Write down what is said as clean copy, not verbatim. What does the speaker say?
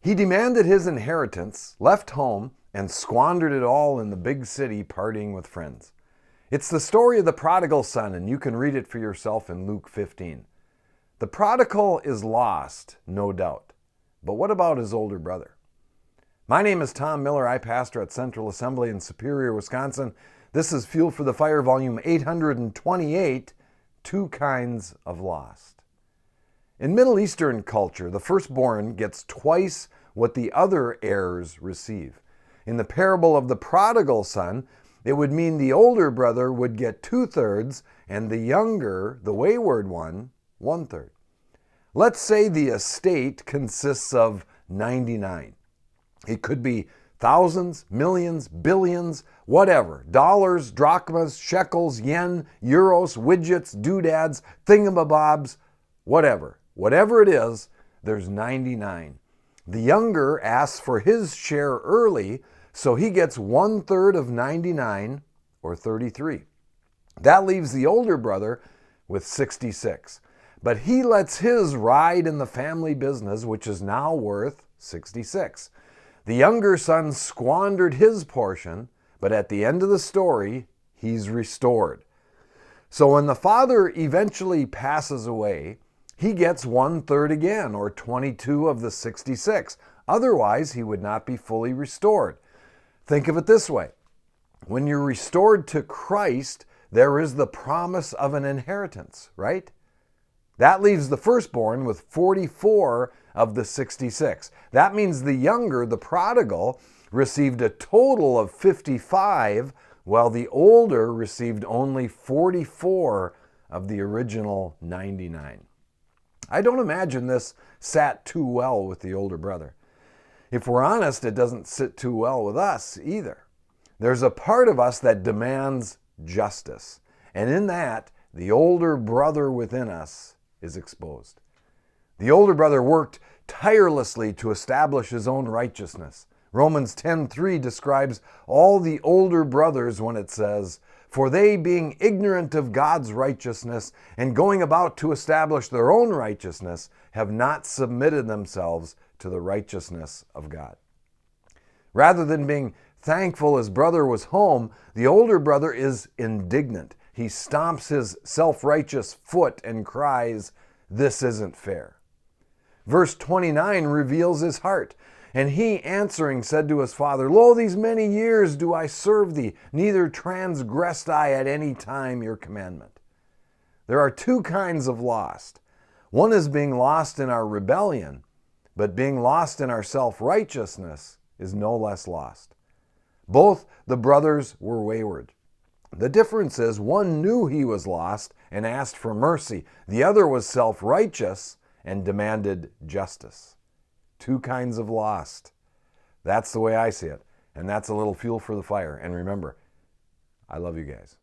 He demanded his inheritance, left home, and squandered it all in the big city partying with friends. It's the story of the prodigal son, and you can read it for yourself in Luke 15. The prodigal is lost, no doubt. But what about his older brother? My name is Tom Miller. I pastor at Central Assembly in Superior, Wisconsin. This is Fuel for the Fire, volume 828, Two Kinds of Lost. In Middle Eastern culture, the firstborn gets twice what the other heirs receive. In the parable of the prodigal son, it would mean the older brother would get 2/3 and the younger, the wayward one, 1/3. Let's say the estate consists of 99. It could be thousands, millions, billions, whatever. Dollars, drachmas, shekels, yen, euros, widgets, doodads, thingamabobs, whatever. Whatever it is, there's 99. The younger asks for his share early, so he gets 1/3 of 99, or 33. That leaves the older brother with 66. But he lets his ride in the family business, which is now worth 66. The younger son squandered his portion, but at the end of the story, he's restored. So when the father eventually passes away, he gets 1/3 again, or 22 of the 66. Otherwise, he would not be fully restored. Think of it this way. When you're restored to Christ, there is the promise of an inheritance, right? That leaves the firstborn with 44 of the 66. That means the younger, the prodigal, received a total of 55, while the older received only 44 of the original 99. I don't imagine this sat too well with the older brother. If we're honest, it doesn't sit too well with us either. There's a part of us that demands justice, and in that, the older brother within us is exposed. The older brother worked tirelessly to establish his own righteousness. Romans 10:3 describes all the older brothers when it says, "For they, being ignorant of God's righteousness and going about to establish their own righteousness, have not submitted themselves to the righteousness of God." Rather than being thankful his brother was home, the older brother is indignant. He stomps his self-righteous foot and cries, "This isn't fair." Verse 29 reveals his heart. "And he answering said to his father, Lo, these many years do I serve thee, neither transgressed I at any time your commandment." There are two kinds of lost. One is being lost in our rebellion, but being lost in our self-righteousness is no less lost. Both the brothers were wayward. The difference is one knew he was lost and asked for mercy. The other was self-righteous and demanded justice. Two kinds of lost. That's the way I see it. And that's a little fuel for the fire. And remember, I love you guys.